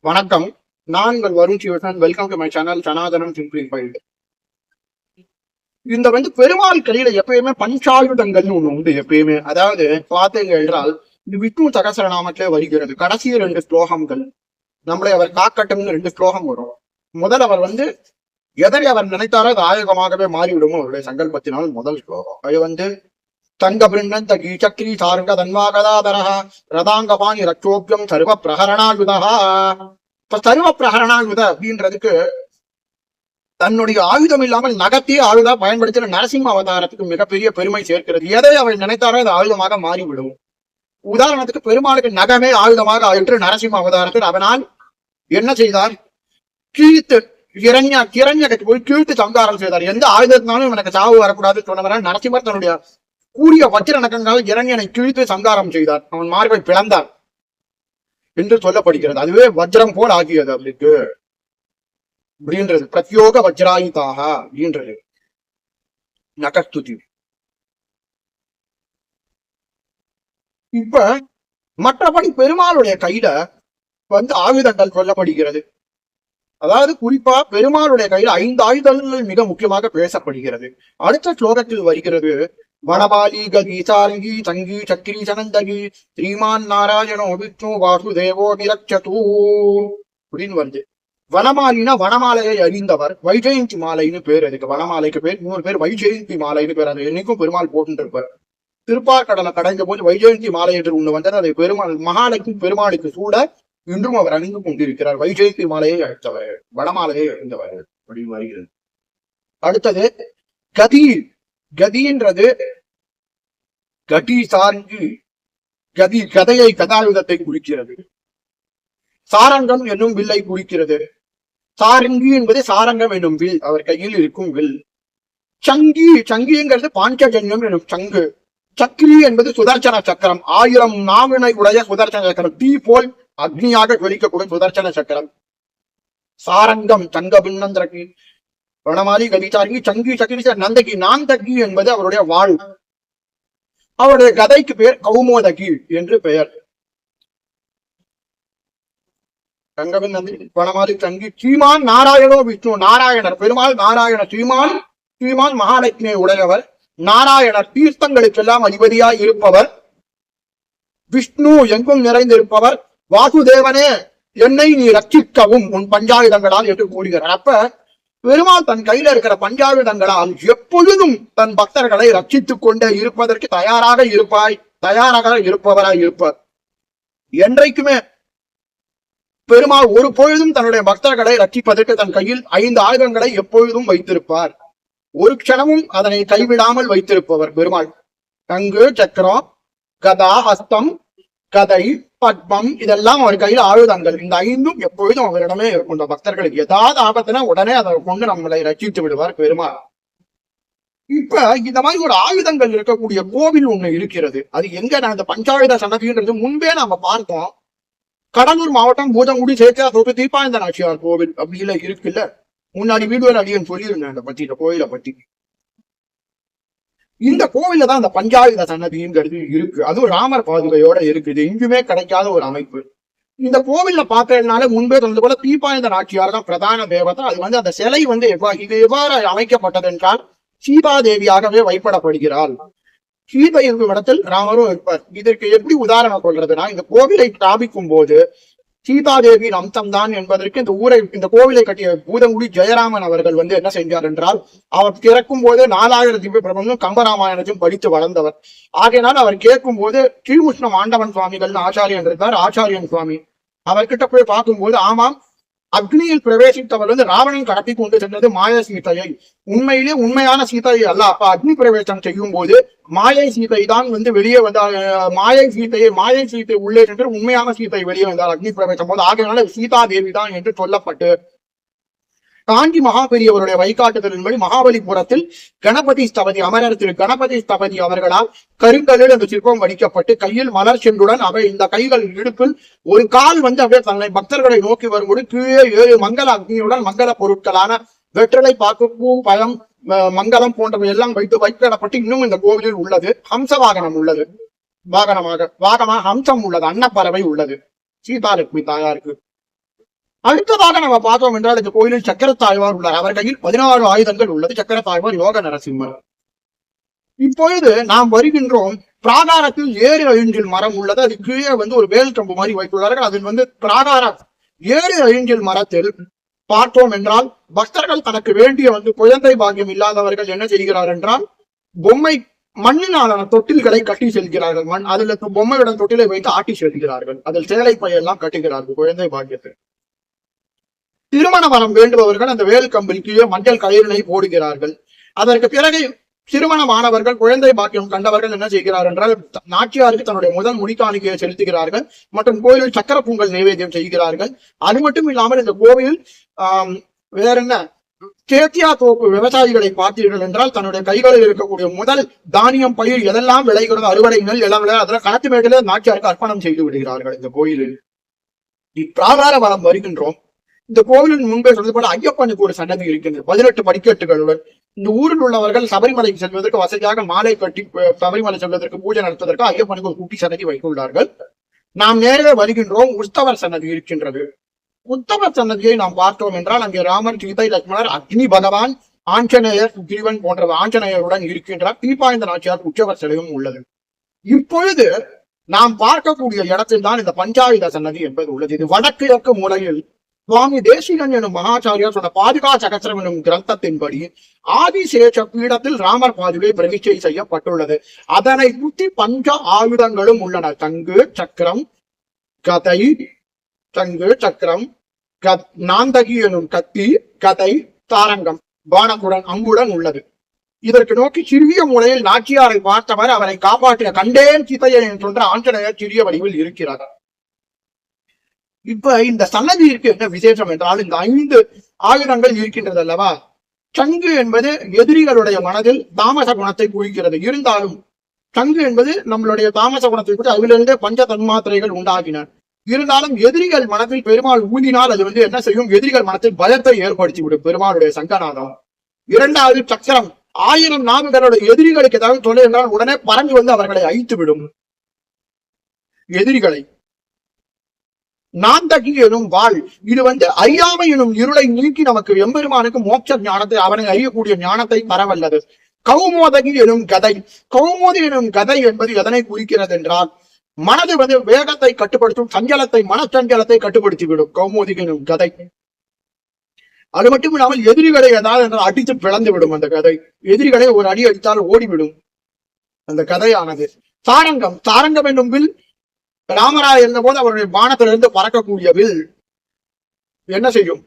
வணக்கம். நான் உங்கள் Varun Sivasan. Welcome to my channel சனாதனம் சிம்பிளிஃபைடு. இந்த பெருமாள் கையில எப்பயுமே பஞ்சாயுதங்கள்னு ஒண்ணு உண்டு எப்பயுமே. அதாவது பார்த்தீங்க என்றால் இது விஷ்ணு சகசரநாமத்திலே வருகிறது. கடைசி 2 ஸ்லோகங்கள் நம்மளை அவர் காக்கட்டும்னு 2 ஸ்லோகம் வரும். முதல் அவர் எதை அவர் நினைத்தாரோ அது ஆயுதமாகவே மாறிவிடும் அவருடைய சங்கல்பத்தினால் முதல் ஸ்லோகம். அது தங்க பிருண்ணந்த கீச்சக்ரி சாருங்க தன்வாகதாதரஹ ரதாங்கபாணி ரக்ஷோபியம் சர்வ பிரகரணாயுதா. இப்ப சர்வ பிரகரணாயுத அப்படின்றதுக்கு தன்னுடைய ஆயுதம் இல்லாமல் நகத்தையே ஆயுதா பயன்படுத்தின நரசிம்ம அவதாரத்துக்கு மிகப்பெரிய பெருமை சேர்க்கிறது. எதை அவள் நினைத்தாரோ அது ஆயுதமாக மாறிவிடும். உதாரணத்துக்கு பெருமாளுக்கு நகமே ஆயுதமாக ஆயிற்று நரசிம்ம அவதாரத்தில். அதனால் என்ன செய்தார்? கீழ்த்து கிரண்யகத்தை போய் கீழ்த்து சங்காரம் செய்தார். எந்த ஆயுதத்தினாலும் எனக்கு சாவு வரக்கூடாது சொன்னவரால் நரசிம்மர் தன்னுடைய கூறிய வச்சிர நகங்கள் இரண்யனை கிழித்து சங்காரம் செய்தார். அவன் மார்பை பிளந்தார் என்று சொல்லப்படுகிறது. அதுவே வஜ்ரம் போல் ஆகியது அவருக்கு அப்படின்றது. பிரத்யோக வஜ்ராயுதாக அப்படின்றது நகஸ்துதி. இப்ப மற்றபடி பெருமாளுடைய கையில ஆயுதங்கள் சொல்லப்படுகிறது. அதாவது குறிப்பா பெருமாளுடைய கையில 5 ஆயுதங்கள் மிக முக்கியமாக பேசப்படுகிறது. அடுத்த ஸ்லோகத்தில் வருகிறது வனபாலி கதி சாரங்கி சங்கி சக்கிரி சனந்தகி ஸ்ரீமான் நாராயணோ விஷ்ணு வாசுதேவோ நிரக்ஷது அப்படின்னு வருது. வனமாலினா வனமாலையை அறிந்தவர். வைஜெயந்தி மாலைன்னு பேர். அதுக்கு வனமாலைக்கு பேர். 3 பேர் வைஜெயந்தி மாலைன்னு பேர். அது என்னைக்கும் பெருமாள் போட்டு இருப்பார். திருப்பார்கடலை கடைந்த போது வைஜெயந்தி மாலை என்று ஒண்ணு வந்தது. அதை பெருமாள் மகாலட்சுமி பெருமாளுக்கு சூட இன்றும் அவர் அணிந்து கொண்டிருக்கிறார். வைஜெயந்தி மாலையை அழித்தவர், வனமாலையை அழிந்தவர் அப்படின்னு வருகிறது. அடுத்தது கதி. கதின்றது கதி சாரங்கி. கதி கதையை கதாயுதத்தை குறிக்கிறது. சாரங்கம் என்னும் வில்லை குறிக்கிறது. சாரங்கி என்பது சாரங்கம் என்னும் வில், அவர் கையில் இருக்கும் வில். சங்கி சங்கிங்கிறது பாஞ்சஜன்யம் என்னும் சங்கு. சக்ரி என்பது சுதர்சன சக்கரம். 1000 நாவினை உடைய சுதர்சன சக்கரம். தீ போல் அக்னியாக ஜொலிக்கக்கூடிய சுதர்சன சக்கரம். சாரங்கம் சங்க பின்னந்திரகி வனமாலி கதிசாரங்கி சங்கி சக்கரி நந்தகி. நாந்தகி என்பது அவருடைய வாழ். அவருடைய கதைக்கு பேர் கௌமோதகி என்று பெயர். சங்கபின் நந்தி வனமாலி சங்கி. ஸ்ரீமான் நாராயணோ விஷ்ணு. நாராயணர் பெருமாள் நாராயணர். ஸ்ரீமான் மகாலட்சுமியை உடையவர். நாராயணர் தீர்த்தங்களுக்கெல்லாம் அதிபதியாய் இருப்பவர். விஷ்ணு எங்கும் நிறைந்திருப்பவர். வாசுதேவனே என்னை நீ ரட்சிக்கவும் உன் பஞ்சாயுதங்களால் என்று கூறுகிறார். அப்ப பெருமாள் தன் கையில இருக்கிற பஞ்சாயுதங்களால் எப்பொழுதும் தன் பக்தர்களை ரட்சித்துக் கொண்டே இருப்பதற்கு தயாராக இருப்பவராய் இருப்பார். என்றைக்குமே பெருமாள் ஒரு பொழுதும் தன்னுடைய பக்தர்களை ரட்சிப்பதற்கு தன் கையில் 5 ஆயுதங்களை எப்பொழுதும் வைத்திருப்பார். ஒரு க்ஷணமும் அதனை கைவிடாமல் வைத்திருப்பவர் பெருமாள். கங்கு சக்கரம் கதா ஹஸ்தம் கதை பத்மம் இதெல்லாம் அவர் கையில ஆயுதங்கள். இந்த 5ம் எப்பொழுதும் அவரிடமே இருக்கும். இந்த பக்தர்களுக்கு ஏதாவது ஆபத்துனா உடனே அதை கொண்டு நம்மளை ரட்சித்து விடுவார் பெருமாள். இப்ப இந்த மாதிரி ஒரு ஆயுதங்கள் இருக்கக்கூடிய கோவில் ஒண்ணு இருக்கிறது. அது எங்க? நான் இந்த பஞ்சாயுத சன்னதின்றது முன்பே நாம பார்த்தோம். கடலூர் மாவட்டம் பூதங்குடி சேத்தியா தோப்பு தீபாயந்த நாச்சியார் கோவில் அப்படில இருக்குல்ல. முன்னாடி வீடியோல அடியன் சொல்லியிருந்தேன் அந்த பத்தி, இந்த கோயிலை பத்தி. இந்த கோவில தான் அந்த பஞ்சாயுத சன்னதிங்கிறது இருக்கு. அதுவும் ராமர் பாதுகையோட இருக்குது. எங்குமே கிடைக்காத ஒரு அமைப்பு. இந்த கோவில்ல பார்த்ததுனால முன்பே சொன்னது போல தீபாயந்த நாச்சியார் தான் பிரதான தேவதை. அது அந்த சிலை இது எவ்வாறு அமைக்கப்பட்டது என்றால் சீதாதேவியாகவே வைப்படப்படுகிறாள். சீதை இருக்கும் இடத்தில் ராமரும் இருப்பார். இதற்கு எப்படி உதாரணம் சொல்றதுன்னா, இந்த கோவிலை ஸ்தாபிக்கும் போது சீதாதேவியின் அம்சம் தான் என்பதற்கு இந்த கோவிலை கட்டிய பூதங்குடி ஜெயராமன் அவர்கள் என்ன செஞ்சார் என்றால், அவர் திறக்கும் போது 4000 திவ்ய பிரபந்தம் கம்பராமாயணத்தையும் படித்து வளர்ந்தவர். ஆகையினால் அவர் கேட்கும் போது கீழ்முஷ்ணம் ஆண்டவன் சுவாமிகள் ஆச்சாரியன் இருந்தார். ஆச்சாரியன் சுவாமி அவர்கிட்ட போய் பார்க்கும்போது, ஆமாம், அக்னியில் பிரவேசித்தவர் ராவணன் கடத்தி கொண்டு சென்றது மாய சீதையை. உண்மையிலே உண்மையான சீதையை அல்ல. அப்ப அக்னி பிரவேசம் செய்யும் போது மாயை சீதை தான் வெளியே வந்தார். மாயை சீதை உள்ளே சென்று உண்மையான சீதை வெளியே வந்தார் அக்னி பிரவேசம் போது. ஆகையினால சீதா தேவி தான் என்று சொல்லப்பட்டு காஞ்சி மகாபெரியவருடைய வழிகாட்டுதலின்படி மகாபலிபுரத்தில் கணபதி ஸ்தபதி அமரர் திரு கணபதி ஸ்தபதி அவர்களால் கருங்கலில் அந்த சிற்பம் வடிக்கப்பட்டு கையில் மலர் சென்றுடன் அவை இந்த கைகள் இடுப்பில் ஒரு கால் அப்படியே தன்னை பக்தர்களை நோக்கி வரும்போது கீழே 7 மங்கள அக்னியுடன் மங்கள பொருட்களான வெற்றிலை, பாக்கு, பூ, பழம், மங்களம் போன்றவை எல்லாம் வைக்கப்பட்டு இன்னும் இந்த கோவிலில் உள்ளது. ஹம்ச வாகனம் உள்ளது. வாகனமாக ஹம்சம் உள்ளது. அன்னப்பறவை உள்ளது. சீதாலட்சுமி தாயாருக்கு அடுத்ததாக நம்ம பார்த்தோம் என்றால் இந்த கோயிலில் சக்கரத்தாழ்வார் உள்ளார். அவர் கையில் 16 ஆயுதங்கள் உள்ளது. சக்கரத்தாழ்வார் யோக நரசிம்மர். இப்பொழுது நாம் வருகின்றோம். பிராகாரத்தில் 7 அழிஞ்சில் மரம் உள்ளது. அது கீழே ஒரு வேல் கம்பு மாதிரி வைத்துள்ளார்கள். அதில் பிராகாரம் 7 அழிஞ்சில் மரத்தில் பார்த்தோம் என்றால் பக்தர்கள் தனக்கு வேண்டிய குழந்தை பாக்கியம் இல்லாதவர்கள் என்ன செய்கிறார் என்றால் பொம்மை மண்ணினாலான தொட்டில்களை கட்டி செல்கிறார்கள். அதுல பொம்மையுடன் தொட்டிலை வைத்து ஆட்டி செல்கிறார்கள். அதில் சேலை பையெல்லாம் கட்டுகிறார்கள் குழந்தை பாக்கியத்தை. திருமண வரம் வேண்டுபவர்கள் அந்த வேல் கம்பில் கீழே மஞ்சள் கயிறினை போடுகிறார்கள். அதற்கு பிறகு திருமணமானவர்கள் குழந்தை பாக்கியம் கண்டவர்கள் என்ன செய்கிறார் என்றால் நாச்சியாருக்கு தன்னுடைய முதல் முடிக்காணிக்கையை செலுத்துகிறார்கள் மற்றும் கோயிலில் சக்கர பொங்கல் நைவேத்தியம் செய்கிறார்கள். அது மட்டும் இல்லாமல் இந்த கோவில் வேற என்ன கேத்தியா தோப்பு விவசாயிகளை பார்த்தீர்கள் என்றால் தன்னுடைய கைகளில் இருக்கக்கூடிய முதல் தானியம் பயிர் எதெல்லாம் விளைகிறதோ அறுவடை நெல் எல்லாம் விளை அதில் கணத்து மேட்டில நாச்சியாருக்கு அர்ப்பணம் செய்து விடுகிறார்கள். இந்த கோயிலில் இப்பிராகார வரம் வருகின்றோம். இந்த கோவிலின் முன்பே சொல்வது போல ஐயப்பனுக்கு ஒரு சன்னதி இருக்கின்றது 18 படிக்கட்டுகளுடன். இந்த ஊரில் உள்ளவர்கள் சபரிமலைக்கு செல்வதற்கு வசதியாக மாலை கட்டி சபரிமலை செல்வதற்கு பூஜை நடத்துவதற்கு ஐயப்பனுக்கு ஒரு குட்டி சன்னதி வைத்துள்ளார்கள். நாம் நேரே வருகின்றோம். உற்சவர் சன்னதி இருக்கின்றது. உத்தவர் சன்னதியை நாம் பார்த்தோம் என்றால் அங்கே ராமர், சீதை, லட்சுமணர், அக்னி பகவான், ஆஞ்சநேயர், சுக்ரீவன் போன்ற ஆஞ்சநேயருடன் இருக்கின்றார். தீபாய்ந்த நாச்சியார் உற்சவர் சிலையும் உள்ளது. இப்பொழுது நாம் பார்க்கக்கூடிய இடத்தில் தான் இந்த பஞ்சாயுத சன்னதி என்பது உள்ளது. இது வடகிழக்கு மூலையில் சுவாமி தேசிகன் எனும் மகாச்சாரியார் சொன்ன பாதுகா சகசிரம் எனும் கிரந்தத்தின்படி ஆதிசேஷ பீடத்தில் ராமர் பாதுகை பிரதிஷ்டை செய்யப்பட்டுள்ளது. அதனை சுற்றி பஞ்ச ஆயுதங்களும் உள்ளன. தங்கு சக்கரம் கதை, தங்கு சக்கரம், நாந்தகி எனும் கத்தி, கதை, தாரங்கம் பானத்துடன் அம்புடன் உள்ளது. இதற்கு நோக்கி சிறிய மூலையில் நாச்சியாரை பார்த்தவர் அவரை காப்பாற்றிய கண்டேன் சீதையை என்ற ஆஞ்சநேயர் சிறிய வடிவில் இருக்கிறார். இப்ப இந்த சன்னதி இருக்கு என்ன விசேஷம் என்றால் இந்த 5 ஆயுதங்கள் இருக்கின்றது அல்லவா. சங்கு என்பது எதிரிகளுடைய மனதில் தாமச குணத்தை குறிக்கிறது. இருந்தாலும் சங்கு என்பது நம்மளுடைய தாமச குணத்தை குறித்து அதிலிருந்து பஞ்ச தன்மாத்திரைகள் உண்டாகின. இருந்தாலும் எதிரிகள் மனத்தில் பெருமாள் ஊதினால் அது என்ன செய்யும், எதிரிகள் மனத்தில் பயத்தை ஏற்படுத்திவிடும் பெருமாளுடைய சங்கநாதம். 2வது சக்கரம் 1000 நாவுகளுடைய எதிரிகளுக்கு ஏதாவது தொலை என்றால் உடனே பறந்து அவர்களை அழித்து விடும் எதிரிகளை. நாந்தகி எனும் வாள் இது அறியாமை எனும் இருளை நீக்கி நமக்கு எம்பெருமானுக்கு மோட்ச ஞானத்தை அவனை அறியக்கூடிய ஞானத்தை தரவல்லது. கௌமோதகி எனும் கதை, கௌமோதி எனும் கதை என்பது எதனை குறிக்கிறது என்றால் மனது வேகத்தை கட்டுப்படுத்தும், சஞ்சலத்தை மனச்சஞ்சலத்தை கட்டுப்படுத்திவிடும் கௌமோதி எனும் கதை. அது மட்டும் இல்லாமல் எதிரிகளை ஏதாவது அடித்து பிளந்து விடும் அந்த கதை. எதிரிகளை ஒரு அடி அடித்தால் ஓடிவிடும் அந்த கதையானது. தாரங்கம், தாரங்கம் என்னும் வில் ராமராய் இருந்த போது அவருடைய பானத்திலிருந்து பறக்கக்கூடிய வில் என்ன செய்யும்,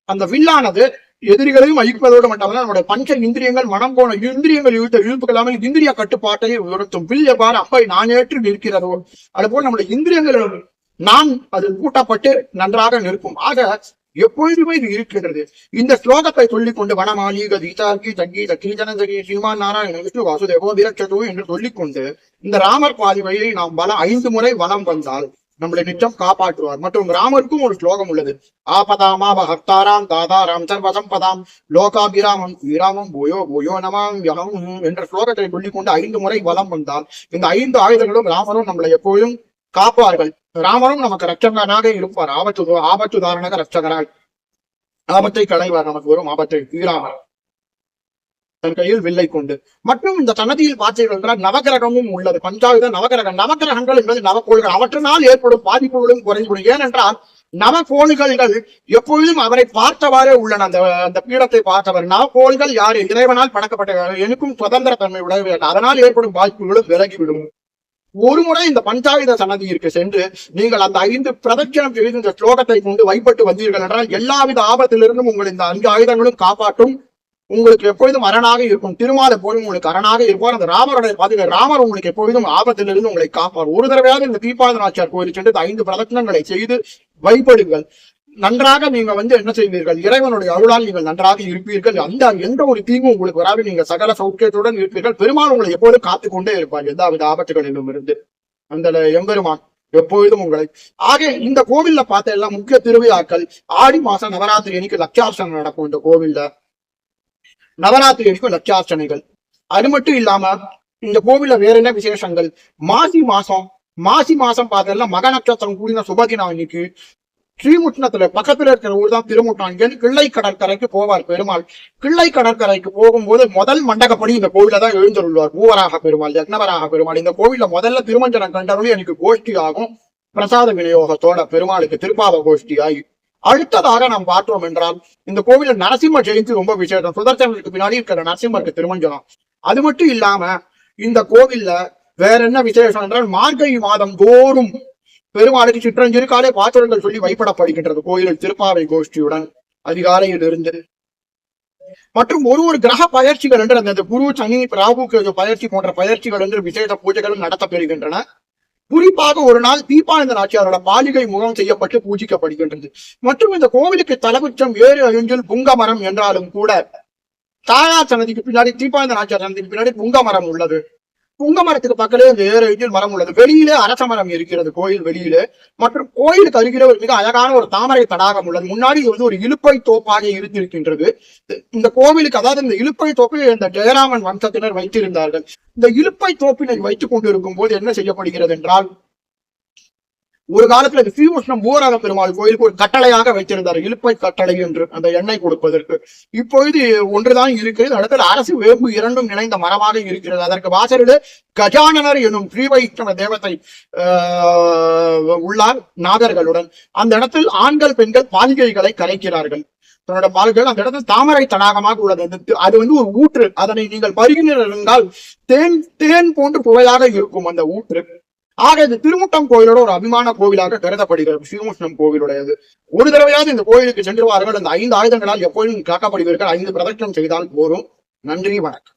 அந்த வில்லானது எதிரிகளையும் அழிப்பதோடு மட்டுமல்ல நம்முடைய பஞ்ச இந்திரியங்கள் மனம் போன இந்திரியங்கள் இழுத்த இழுப்புகள் இல்லாமல் இந்திரிய கட்டுப்பாட்டை உயர்த்தும். வில் எவ்வாறு அப்பை நான் ஏற்று நிற்கிறதோ அதுபோல் நம்முடைய இந்திரியங்கள் நான் அது கூட்டப்பட்டு நன்றாக நிற்கும். ஆக எப்பொழுதுமே இது இருக்கின்றது. இந்த ஸ்லோகத்தை சொல்லிக் கொண்டு வனமாலி கீதாக்கி தங்கி தக்கி ஜனதகி ஸ்ரீமான் நாராயண விஷ்ணு வாசுதேவோ விரட்சதோ என்று சொல்லிக்கொண்டு இந்த ராமர் பாதுகையை நாம் 5 முறை வலம் வந்தால் நம்மளை நிச்சயம் காப்பாற்றுவார். மற்றும் ராமருக்கும் ஒரு ஸ்லோகம் உள்ளது. ஆபதாமா ஹர்த்தாராம் தாதாராம் சர்வசம்பதாம் லோகாபிராமம் ஸ்ரீராமம் போயோ போயோ நமாம் யகம் என்ற ஸ்லோகத்தை சொல்லிக்கொண்டு 5 முறை வலம் வந்தால் இந்த 5 ஆயுதங்களும் ராமரும் நம்மளை எப்போதும் காப்பார்கள். ராமரும் நமக்கு ரட்சகனாக இருப்பார். ஆபத்து தாரணக ரட்சகரால் ஆபத்தை களைவார். நமக்கு வரும் ஆபத்தை ஸ்ரீராமர் தன் கையில் வில்லை கொண்டு. மற்றும் இந்த சன்னதியில் பார்த்தீர்கள் நவகிரகமும் உள்ளது. பஞ்சாயுத நவகிரகங்கள் என்பது நவக்கோள்கள். அவற்றினால் ஏற்படும் பாதிப்புகளும் குறைந்துவிடும். ஏனென்றால் நவக்கோள்கள் எப்பொழுதும் அவரை பார்த்தவாறே உள்ளன. அந்த பீடத்தை பார்த்தவர் நவக்கோள்கள் யாரு, இறைவனால் படைக்கப்பட்ட எனக்கும் சுதந்திர தன்மை உடைய, அதனால் ஏற்படும் பாதிப்புகளும் விலகிவிடும். ஒரு முறை இந்த பஞ்சாயுத சன்னதியிற்கு சென்று நீங்கள் அந்த 5 பிரதட்சணம் செய்து இந்த ஸ்லோகத்தை கொண்டு வைப்பட்டு வந்தீர்கள் என்றால் எல்லாவித ஆபத்திலிருந்தும் உங்கள் இந்த 5 ஆயுதங்களும் காப்பாற்றும். உங்களுக்கு எப்பொழுதும் அரணாக இருக்கும். திருமால் எப்பொழுதும் உங்களுக்கு அரணாக இருப்பார். அந்த ராமருடைய பாதுகா ராமர் உங்களுக்கு எப்பொழுதும் ஆபத்திலிருந்து உங்களை காப்பார். ஒரு தடவையாவது இந்த தீபாவளி நாச்சியார் கோயில் சென்று 5 பிரதட்சணங்களை செய்து வைப்படுங்கள். நன்றாக நீங்க என்ன செய்வீர்கள், இறைவனுடைய அருளால் நீங்கள் நன்றாக இருப்பீர்கள். அந்த எந்த ஒரு தீங்கும் உங்களுக்கு வராது. நீங்க சகல சௌக்கியத்துடன் இருப்பீர்கள். பெருமாள் உங்களை எப்போதும் காத்துக்கொண்டே இருப்பார் எந்தவித ஆபத்துகளிலும் இருந்து. அந்த எம்பெருமான் எப்பொழுதும் உங்களை. ஆக இந்த கோவில்ல பார்த்த எல்லாம் முக்கிய திருவிழாக்கள் ஆடி மாசம் நவராத்திரி அன்னைக்கு லட்சார்ச்சனை நடக்கும். இந்த கோவில்ல நவராத்திரி அன்னைக்கு லட்சார்ச்சனைகள். அது மட்டும் இல்லாம இந்த கோவில்ல வேற என்ன விசேஷங்கள், மாசி மாசம் பார்த்தெல்லாம் மக நட்சத்திரம் கூடின சுபதினா அன்னைக்கு ஸ்ரீமுஷ்ணத்துல பக்கத்துல இருக்கிற ஊர் தான் திருமுட்டம். இங்க கிள்ளை கடற்கரைக்கு போவார் பெருமாள். கிள்ளை கடற்கரைக்கு போகும்போது முதல் மண்டகப்படி இந்த கோவில தான் எழுந்தருள்வார். பூவராக பெருமாள், யக்னவராக பெருமாள். இந்த கோவில்ல முதல்ல திருமஞ்சனம் கண்டவர்களே எனக்கு கோஷ்டி ஆகும். பிரசாத விநியோகத்தோட பெருமாளுக்கு திருப்பாவ கோஷ்டி ஆகி அடுத்ததாக நாம் பார்த்தோம் என்றால் இந்த கோவில நரசிம்ம ஜெயந்தி ரொம்ப விசேஷம். சுதர்சனத்துக்கு பின்னாடி இருக்கிற நரசிம்மருக்கு திருமஞ்சனம். அது மட்டும் இல்லாம இந்த கோவில்ல வேற என்ன விசேஷம் என்றால் மார்கழி மாதம் தோறும் பெருமாளுக்கு சிற்றஞ்சிறுகாலே பாத்திரங்கள் சொல்லி வைப்படப்படுகின்றது கோயிலில் திருப்பாவை கோஷ்டியுடன் அதிகாலையில் இருந்து. மற்றும் ஒரு கிரக பயிற்சிகள் என்று அந்த குரு சனி ராகு பயிற்சி போன்ற பயிற்சிகள் என்று விசேஷ பூஜைகளும் நடத்தப்பெறுகின்றன. குறிப்பாக ஒரு நாள் தீபானந்த நாச்சியாரோட மாளிகை முகம் செய்யப்பட்டு பூஜிக்கப்படுகின்றது. மற்றும் இந்த கோவிலுக்கு தலகுச்சம் 7 புங்க மரம் என்றாலும் கூட தாயார் சன்னதிக்கு பின்னாடி தீபானந்த நாச்சியார் சன்னதிக்கு பின்னாடி புங்க மரம் உள்ளது. புங்க மரத்துக்கு பக்கத்திலே இந்த 7 மரம் உள்ளது. வெளியிலே அரச மரம் இருக்கிறது கோயில் வெளியிலே. மற்றும் கோயிலுக்கு அருகிலே ஒரு மிக அழகான ஒரு தாமரை தடாகம் உள்ளது. முன்னாடி இது ஒரு இலுப்பை தோப்பாக இருந்திருக்கின்றது. இந்த கோவிலுக்கு அதாவது இந்த இலுப்பை தோப்பை இந்த ஜெயராமன் வம்சத்தினர் வைத்திருந்தார்கள். இந்த இலுப்பை தோப்பினை வைத்துக் கொண்டிருக்கும் போது என்ன செய்யப்படுகிறது என்றால் ஒரு காலத்துல ஸ்ரீமுஷ்ணம் பூவராக பெருமாள் கோயிலுக்கு ஒரு கட்டளையாக வைத்திருந்தார், இலுப்பை கட்டளை என்று அந்த எண்ணெய் கொடுப்பதற்கு. இப்பொழுது ஒன்றுதான் இருக்கிறது. அடுத்தது அரசு வேம்பு 2 இணைந்த மரமாக இருக்கிறது. அதற்கு வாசலில் கஜானனர் எனும் ஸ்ரீவைஷ்ணவ தேவத்தை உள்ளார் நாகர்களுடன். அந்த இடத்தில் ஆண்கள் பெண்கள் பாலிகைகளை கரைக்கிறார்கள். தன்னோட பால்கள் அந்த இடத்துல தாமரை தடாகமாக உள்ளது. அது ஒரு ஊற்று. அதனை நீங்கள் பருகினர் என்றால் தேன் போன்று புகையாக இருக்கும் அந்த ஊற்று. ஆக இது திருமுட்டம் கோயிலோட ஒரு அபிமான கோவிலாக கருதப்படுகிறது. ஸ்ரீமுஷ்ணம் கோவிலுடையது. ஒரு தடவையாவது இந்த கோயிலுக்கு சென்றுவார்கள். அந்த 5 ஆயுதங்களால் எப்பொழுதும் காக்கப்படுவீர்கள். 5 பிரதட்சணம் செய்தால் போரும். நன்றி, வணக்கம்.